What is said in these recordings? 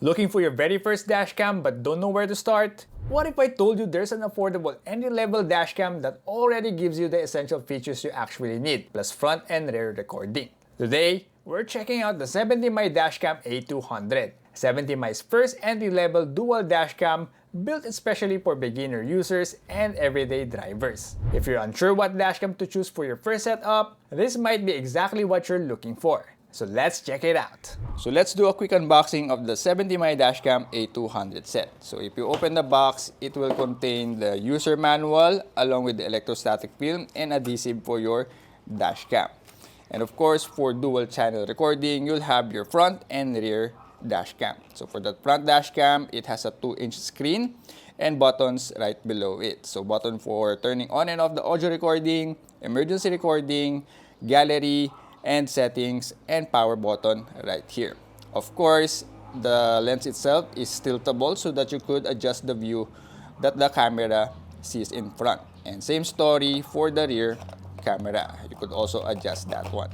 Looking for your very first dashcam but don't know where to start? What if I told you there's an affordable entry-level dashcam that already gives you the essential features you actually need, plus front and rear recording? Today, we're checking out the 70mm Dashcam A200. 70my's first entry-level dual dashcam built especially for beginner users and everyday drivers. If you're unsure what dashcam to choose for your first setup, this might be exactly what you're looking for. So let's check it out. So let's do a quick unboxing of the 70mm Dashcam A200 set. So if you open the box, it will contain the user manual along with the electrostatic film and adhesive for your dashcam. And of course, for dual channel recording, you'll have your front and rear dashcam. So for the front dashcam, it has a 2-inch screen and buttons right below it. So button for turning on and off the audio recording, emergency recording, gallery, and settings, and power button right here. Of course, the lens itself is tiltable so that you could adjust the view that the camera sees in front. And same story for the rear camera. You could also adjust that one.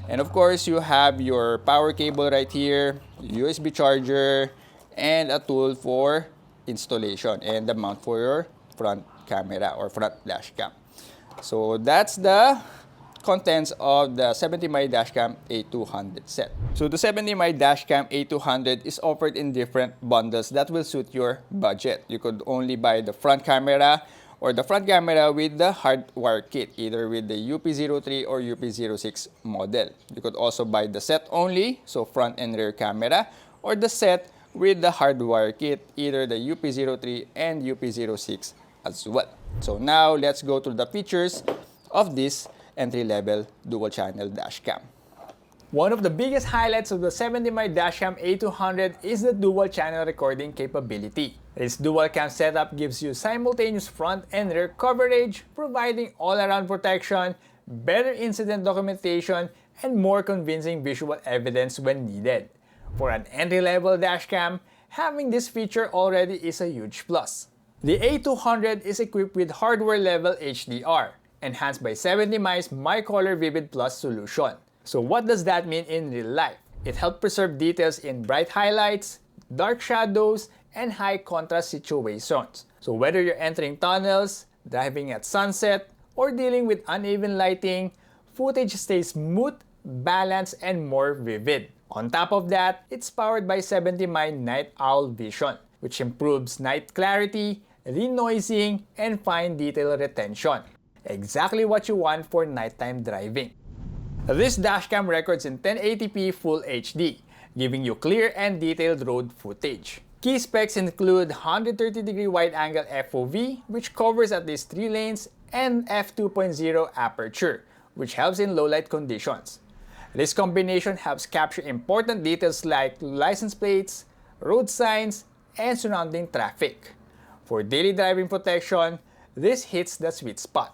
And of course, you have your power cable right here, USB charger, and a tool for installation and the mount for your front camera or front dash cam. So that's the contents of the 70mm Dashcam A200 set. So the 70mm Dashcam A200 is offered in different bundles that will suit your budget. You could only buy the front camera or the front camera with the Hardwire kit, either with the UP03 or UP06 model. You could also buy the set only, so front and rear camera, or the set with the Hardwire kit, either the UP03 and UP06 as well. So now let's go to the features of this entry-level dual-channel dashcam. One of the biggest highlights of the 70mm Dashcam A200 is the dual-channel recording capability. This dual-cam setup gives you simultaneous front and rear coverage, providing all-around protection, better incident documentation, and more convincing visual evidence when needed. For an entry-level dashcam, having this feature already is a huge plus. The A200 is equipped with hardware-level HDR, enhanced by 70my's MaiColor Vivid Plus solution. So what does that mean in real life? It helps preserve details in bright highlights, dark shadows, and high contrast situations. So whether you're entering tunnels, driving at sunset, or dealing with uneven lighting, footage stays smooth, balanced, and more vivid. On top of that, it's powered by 70my Night Owl Vision, which improves night clarity, denoising, and fine detail retention. Exactly what you want for nighttime driving. This dashcam records in 1080p Full HD, giving you clear and detailed road footage. Key specs include 130-degree wide-angle FOV, which covers at least 3 lanes, and f2.0 aperture, which helps in low-light conditions. This combination helps capture important details like license plates, road signs, and surrounding traffic. For daily driving protection, this hits the sweet spot.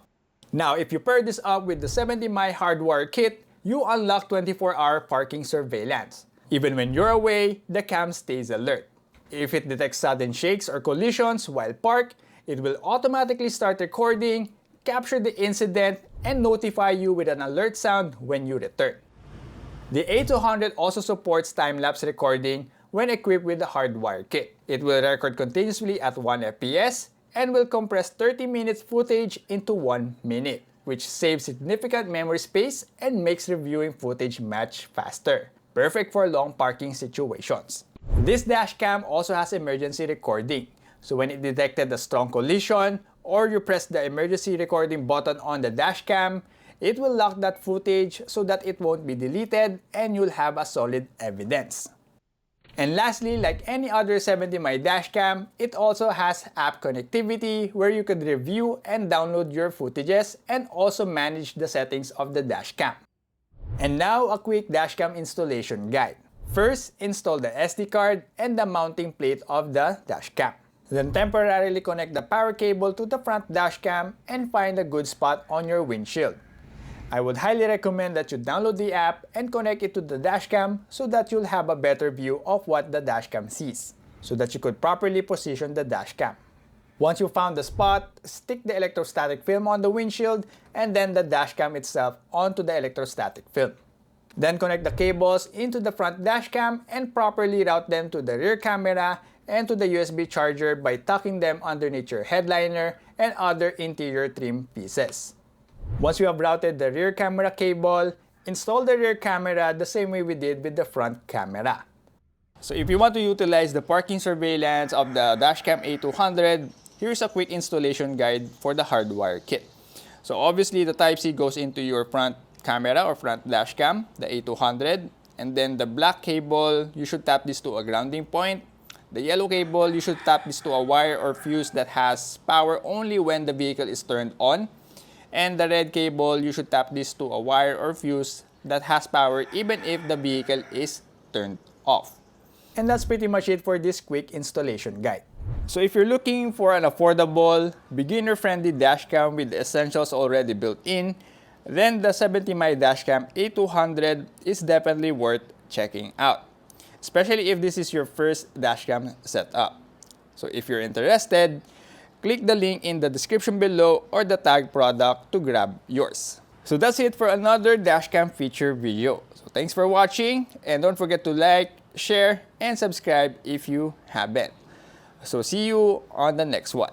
Now, if you pair this up with the 70my Hardwire kit, you unlock 24-hour parking surveillance. Even when you're away, the cam stays alert. If it detects sudden shakes or collisions while parked, it will automatically start recording, capture the incident, and notify you with an alert sound when you return. The A200 also supports time-lapse recording when equipped with the Hardwire kit. It will record continuously at 1 FPS and will compress 30 minutes footage into 1 minute, which saves significant memory space and makes reviewing footage much faster. Perfect for long parking situations. This dashcam also has emergency recording, so when it detected a strong collision or you press the emergency recording button on the dashcam, it will lock that footage so that it won't be deleted and you'll have a solid evidence. And lastly, like any other 70my dashcam, it also has app connectivity where you could review and download your footages and also manage the settings of the dashcam. And now a quick dashcam installation guide. First, install the SD card and the mounting plate of the dashcam. Then temporarily connect the power cable to the front dashcam and find a good spot on your windshield. I would highly recommend that you download the app and connect it to the dashcam so that you'll have a better view of what the dashcam sees, so that you could properly position the dashcam. Once you found the spot, stick the electrostatic film on the windshield and then the dashcam itself onto the electrostatic film. Then connect the cables into the front dashcam and properly route them to the rear camera and to the USB charger by tucking them underneath your headliner and other interior trim pieces. Once you have routed the rear camera cable, install the rear camera the same way we did with the front camera. So if you want to utilize the parking surveillance of the Dashcam A200, here's a quick installation guide for the Hardwire kit. So obviously the Type-C goes into your front camera or front dashcam, the A200, and then the black cable, you should tap this to a grounding point. The yellow cable, you should tap this to a wire or fuse that has power only when the vehicle is turned on. And the red cable, you should tap this to a wire or fuse that has power even if the vehicle is turned off. And that's pretty much it for this quick installation guide. So if you're looking for an affordable, beginner-friendly dashcam with the essentials already built in, then the 70mm Dashcam A200 is definitely worth checking out, especially if this is your first dashcam setup. So if you're interested, click the link in the description below or the tag product to grab yours. So that's it for another dashcam feature video. So thanks for watching, and don't forget to like, share, and subscribe if you haven't. So see you on the next one.